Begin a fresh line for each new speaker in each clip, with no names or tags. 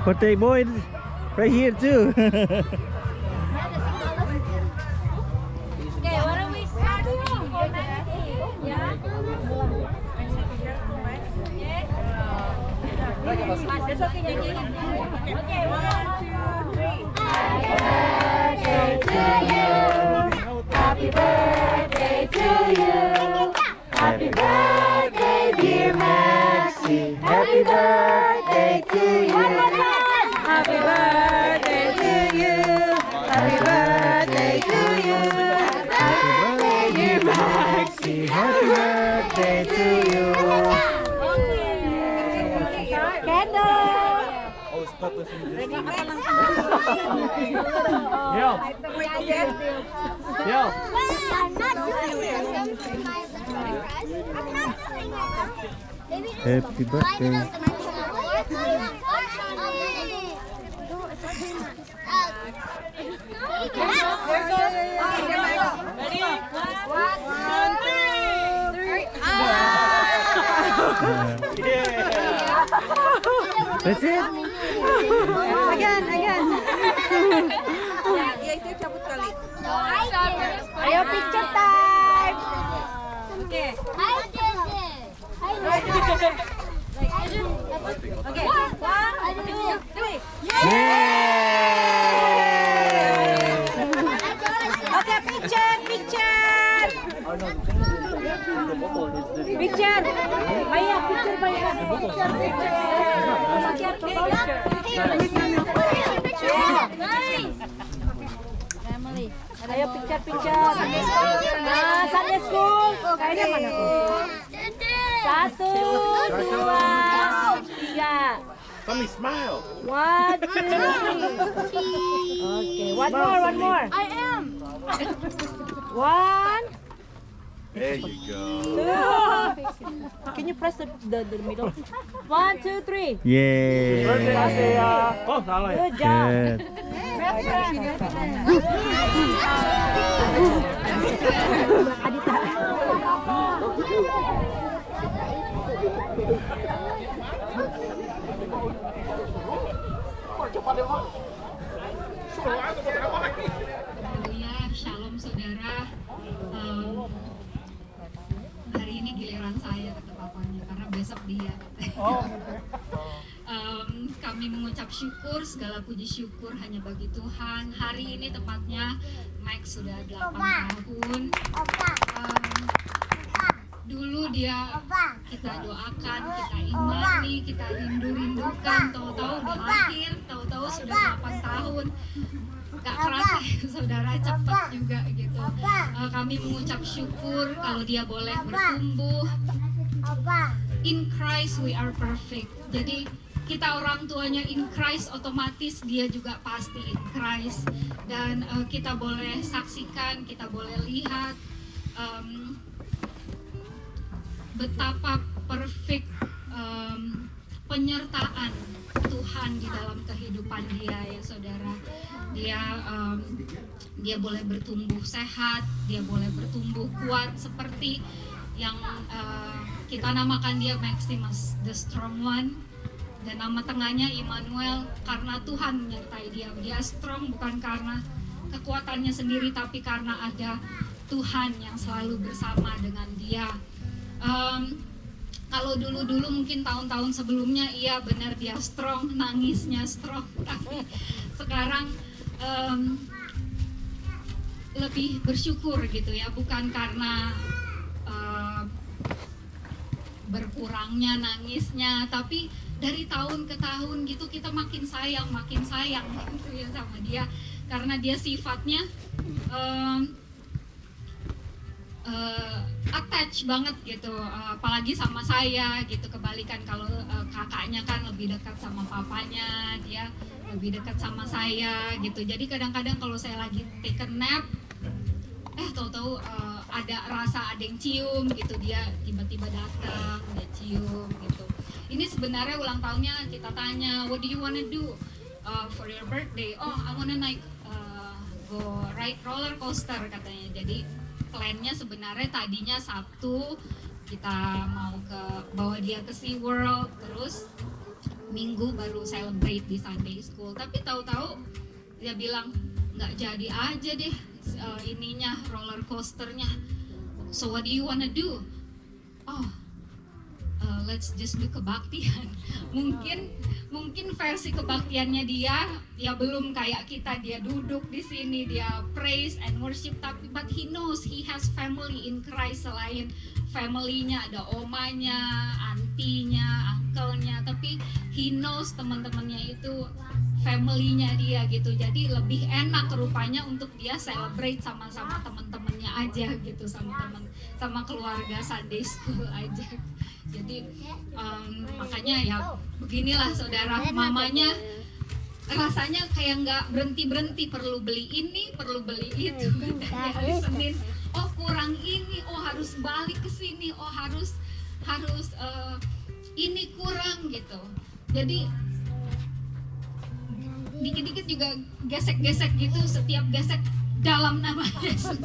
Birthday boy, right here too.
Happy birthday to you. Happy birthday, dear Maxie. Happy birthday to you. Happy birthday to you. Happy birthday to you. Happy birthday, dear Maxie. Happy birthday to you.
Yo. Yo.
I'm not doing it.
Happy birthday. That's it.
Again. Ayo picture time. Okay. Okay. 1, 2, 3. Okay, picture. Picture. Maya, picture Maya. Family. Ayo picture. Nah, Sunday school. Kayaknya mana tuh? 1, 2, 3.
Tommy, smile.
1, 2, 3. Okay, one more. I am. 1.
There you go.
Can you press the middle? 1, 2, 3.
Yay.
Oh, salah ya.
Good job.
Good.
Haleluya, shalom saudara. Hari ini giliran saya kata papanya karena besok dia. Kami mengucap syukur, segala puji syukur hanya bagi Tuhan. Hari ini tepatnya Max sudah 8 tahun. Dulu dia kita doakan, kita imani, kita rindu-rindukan, tahu-tahu udah lahir, tahu-tahu sudah 8 tahun. Gak kerasa ya, saudara, cepat juga gitu. Kami mengucap syukur kalau dia boleh bertumbuh. In Christ we are perfect. Jadi kita orang tuanya in Christ, otomatis dia juga pasti in Christ. Dan kita boleh saksikan, kita boleh lihat betapa perfect penyertaan Tuhan di dalam kehidupan dia ya saudara. Dia boleh bertumbuh sehat, dia boleh bertumbuh kuat seperti yang kita namakan dia Maximus, the strong one. Dan nama tengahnya Immanuel, karena Tuhan menyertai dia. Dia strong bukan karena kekuatannya sendiri, tapi karena ada Tuhan yang selalu bersama dengan dia. Kalau dulu-dulu mungkin tahun-tahun sebelumnya, iya benar dia strong, nangisnya strong. Tapi sekarang lebih bersyukur gitu ya, bukan karena berkurangnya nangisnya, tapi dari tahun ke tahun gitu kita makin sayang gitu ya sama dia, karena dia sifatnya attach banget gitu, apalagi sama saya gitu. Kebalikan kalau kakaknya kan lebih dekat sama papanya, dia lebih dekat sama saya gitu. Jadi kadang-kadang kalau saya lagi take a nap, tahu-tahu ada rasa ada yang cium gitu, dia tiba-tiba datang, dia cium gitu. Ini sebenarnya ulang tahunnya kita tanya, what do you wanna do for your birthday? Oh, I wanna go ride roller coaster katanya. Jadi plannya sebenarnya tadinya Sabtu kita mau bawa dia ke SeaWorld, terus Minggu baru celebrate di Sunday School. Tapi tahu-tahu dia bilang nggak jadi aja deh ininya roller coasternya. So what do you wanna do? Oh, let's just do kebaktian. Mungkin versi kebaktiannya dia ya belum kayak kita, dia duduk di sini, dia praise and worship, tapi but he knows he has family in Christ. Selain family-nya ada omanya, antinya, uncle-nya, tapi he knows teman-temannya itu family-nya dia gitu. Jadi lebih enak rupanya untuk dia celebrate sama-sama teman-temannya aja gitu, sama keluarga Sunday School aja. Jadi makanya ya beginilah saudara, mamanya rasanya kayak nggak berhenti, perlu beli ini, perlu beli itu. Hari Senin, oh kurang ini, oh harus balik ke sini, oh harus ini kurang gitu. Jadi dikit-dikit juga gesek-gesek gitu, setiap gesek dalam nama Yesus,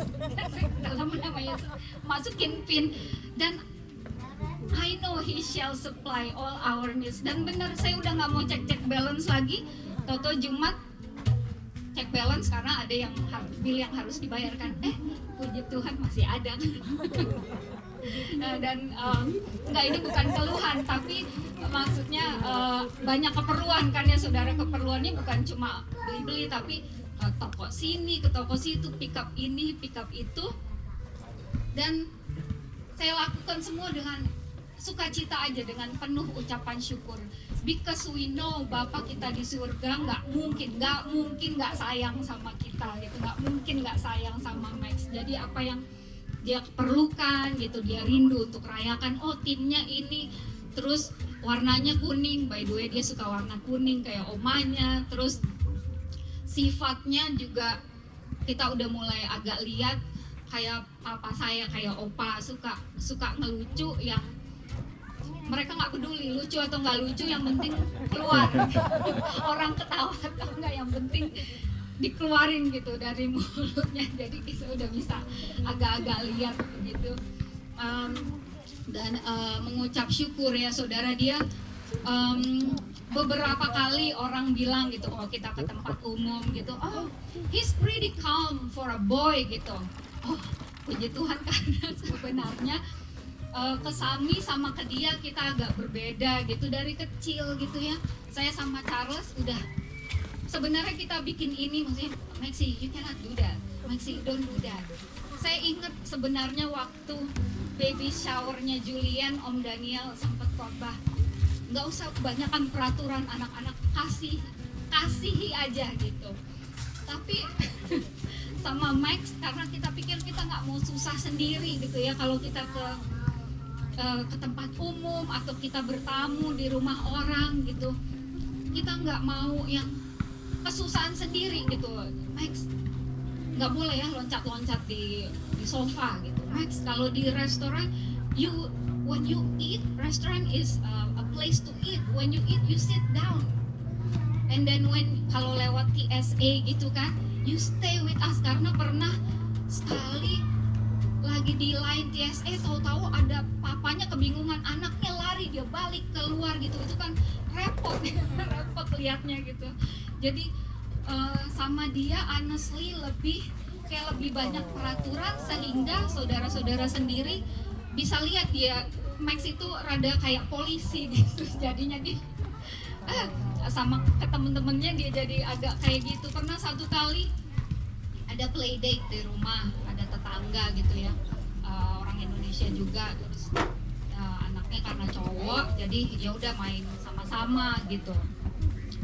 dalam nama Yesus, masukin pin, dan I know He shall supply all our needs. Dan benar, saya udah nggak mau cek balance lagi. Toto Jumat cek balance karena ada yang bill yang harus dibayarkan. Puji Tuhan masih ada. Dan enggak, ini bukan keluhan, tapi maksudnya banyak keperluan kan ya saudara. Keperluannya bukan cuma beli-beli, tapi ke toko sini, ke toko situ, pick up ini, pick up itu. Dan saya lakukan semua dengan sukacita aja, dengan penuh ucapan syukur, because we know Bapak kita di surga nggak mungkin nggak sayang sama kita gitu, nggak mungkin nggak sayang sama Max. Jadi apa yang dia perlukan gitu, dia rindu untuk rayakan. Oh, timnya ini, terus warnanya kuning, by the way dia suka warna kuning kayak omanya. Terus sifatnya juga kita udah mulai agak lihat kayak papa saya, kayak opa, suka ngelucu yang mereka nggak peduli lucu atau nggak lucu, yang penting keluar. Orang ketawa atau nggak, yang penting dikeluarin gitu dari mulutnya. Jadi kita udah bisa agak-agak lihat gitu. Dan mengucap syukur ya saudara, dia beberapa kali orang bilang gitu, oh kita ke tempat umum gitu, oh he's pretty calm for a boy gitu. Oh puji Tuhan, karena sebenarnya kesami sama ke dia kita agak berbeda gitu dari kecil gitu ya. Saya sama Charles udah, sebenarnya kita bikin ini, maksudnya Maxi you cannot do that, Maxi don't do that. Saya ingat sebenarnya waktu baby showernya Julian, Om Daniel sempat khotbah, nggak usah kebanyakan peraturan anak-anak, kasihi aja gitu. Tapi sama Max, karena kita pikir kita nggak mau susah sendiri gitu ya, kalau kita ke tempat umum atau kita bertamu di rumah orang gitu, kita nggak mau yang kesusahan sendiri gitu. Max nggak boleh ya loncat-loncat di sofa gitu. Max kalau di restoran, when you eat, restaurant is a place to eat. When you eat, you sit down. And then kalau lewat TSA gitu kan, you stay with us. Karena pernah sekali lagi di line TSA, tahu-tahu ada papanya kebingungan, anaknya lari, dia balik keluar gitu. Itu kan repot liatnya gitu. Jadi sama dia honestly lebih banyak peraturan, sehingga saudara-saudara sendiri bisa lihat dia, Max itu rada kayak polisi gitu. Jadinya dia sama ke temen-temennya dia jadi agak kayak gitu. Pernah satu kali ada play date di rumah, ada tetangga gitu ya, orang Indonesia juga, terus anaknya karena cowok jadi ya udah main sama-sama gitu.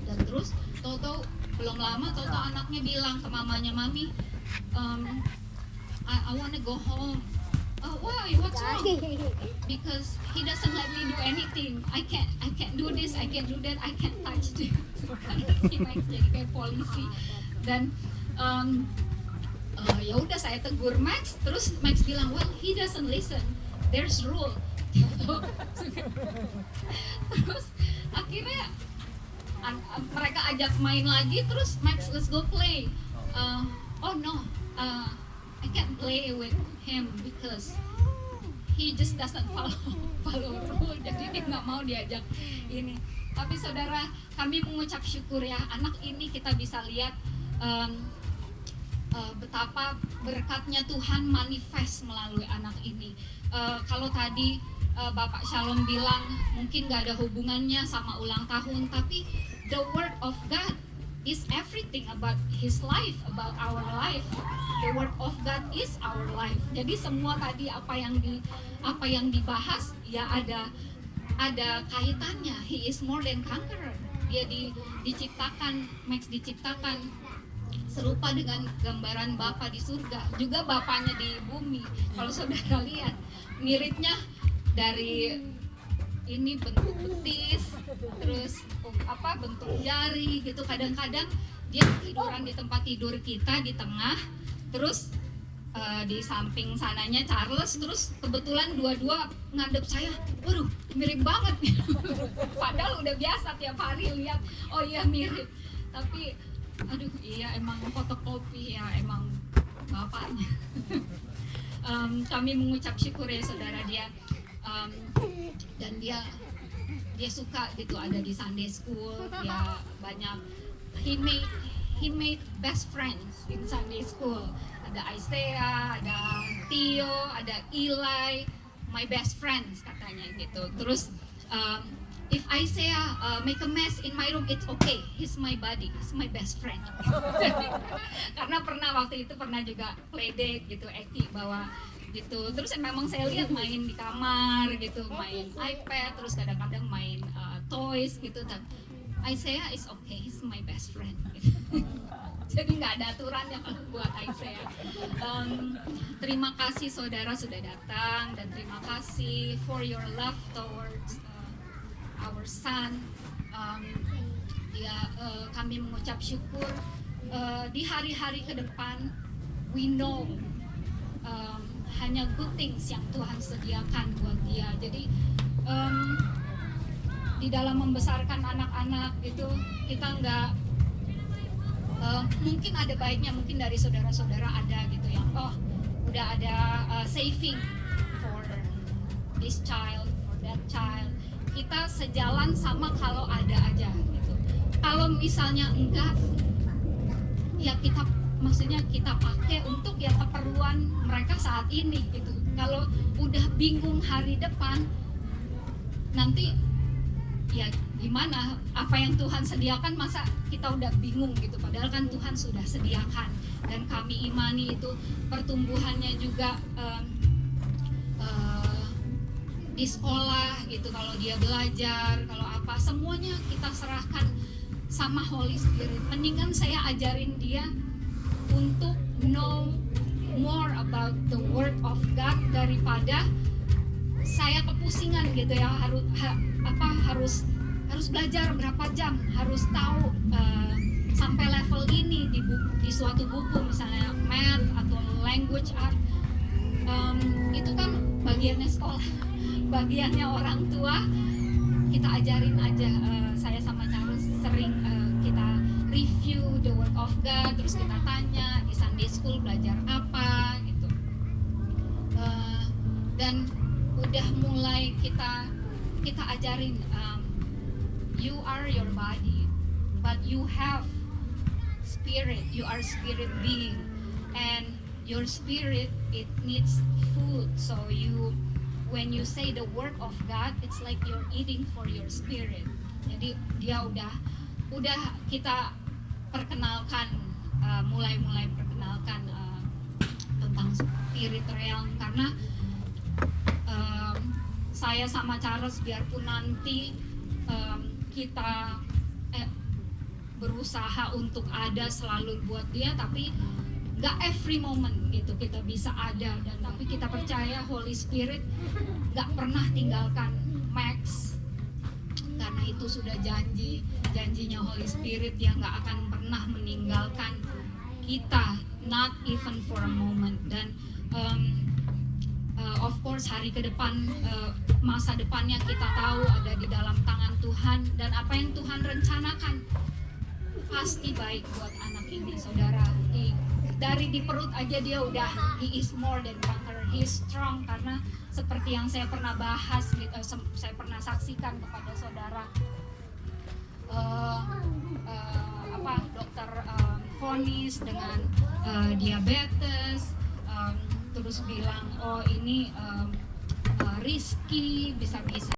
Dan terus tahu-tahu belum lama tahu-tahu anaknya bilang ke mamanya, mami I wanna go home. Why? What's wrong? Because he doesn't let me do anything. I can't do this, I can't do that, I can't touch this. Karena si Max jadi kayak polisi. Dan Ya udah saya tegur Max, terus Max bilang, well he doesn't listen, there's rule. Terus akhirnya mereka ajak main lagi, terus Max, let's go play. Oh no, I can't play with him because he just doesn't follow rule, jadi dia nggak mau diajak ini. Tapi saudara, kami mengucap syukur ya, anak ini kita bisa lihat betapa berkatnya Tuhan manifest melalui anak ini. Kalau tadi Bapak Shalom bilang mungkin gak ada hubungannya sama ulang tahun, tapi the word of God is everything about his life, about our life. The word of God is our life. Jadi semua tadi apa yang dibahas ya ada kaitannya. He is more than conqueror. Dia diciptakan, Max diciptakan serupa dengan gambaran Bapa di surga, juga Bapaknya di bumi. Kalau saudara lihat, miripnya dari ini bentuk betis, terus bentuk jari gitu. Kadang-kadang dia tiduran di tempat tidur kita di tengah, terus di samping sananya Charles, terus kebetulan dua-dua ngadep saya. Waduh, mirip banget. Padahal udah biasa tiap hari lihat, oh iya mirip. Tapi aduh iya emang fotokopi ya, emang bapaknya. Kami mengucap syukur ya saudara, dia dan dia suka gitu ada di Sunday school. Dia banyak he made best friends in Sunday school. Ada Isaiah, ada Theo, ada Eli, my best friends katanya gitu. Terus if Isaiah make a mess in my room, it's okay. He's my buddy, he's my best friend. Karena waktu itu pernah juga playdate gitu, Eki bawa gitu. Terus memang saya lihat main di kamar gitu, main iPad, terus kadang-kadang main toys gitu. Dan Isaiah is okay, he's my best friend. Gitu. Jadi nggak ada aturannya kalau buat Isaiah. Terima kasih saudara sudah datang, dan terima kasih for your love towards our son. Kami mengucap syukur di hari-hari ke depan. We know hanya good things yang Tuhan sediakan buat dia. Jadi di dalam membesarkan anak-anak itu kita nggak mungkin ada baiknya, mungkin dari saudara-saudara ada gitu yang udah ada saving for this child, for that child. Kita sejalan sama kalau ada aja gitu. Kalau misalnya enggak, ya kita pakai untuk ya keperluan mereka saat ini gitu. Kalau udah bingung hari depan, nanti ya gimana? Apa yang Tuhan sediakan masa kita udah bingung gitu, padahal kan Tuhan sudah sediakan. Dan kami imani itu pertumbuhannya juga di sekolah gitu, kalau dia belajar, kalau apa, semuanya kita serahkan sama Holy Spirit. Mendingan saya ajarin dia untuk know more about the Word of God daripada saya kepusingan gitu ya, harus belajar berapa jam, harus tahu sampai level ini di suatu buku, misalnya math atau language art. Itu kan bagiannya sekolah, bagiannya orang tua. Kita ajarin aja. Saya sama Charles sering kita review the Word of God, terus kita tanya di Sunday School belajar apa gitu. Dan udah mulai kita ajarin, you are your body, but you have spirit. You are spirit being, and your spirit, it needs food. So when you say the word of God, it's like you're eating for your spirit. Jadi dia udah kita perkenalkan, mulai perkenalkan tentang spirit realm. Karena saya sama Charles, biarpun nanti kita berusaha untuk ada selalu buat dia, tapi gak every moment gitu kita bisa ada. Dan tapi kita percaya Holy Spirit gak pernah tinggalkan Max, karena itu sudah janjinya Holy Spirit. Dia gak akan pernah meninggalkan kita, not even for a moment. Dan of course hari ke depan, masa depannya kita tahu ada di dalam tangan Tuhan, dan apa yang Tuhan rencanakan pasti baik buat anak ini, saudara. Dari di perut aja dia udah, he is more than conqueror, he is strong, karena seperti yang saya pernah bahas, saya pernah saksikan kepada saudara, dokter vonis dengan diabetes, terus bilang oh ini risky, bisa-bisa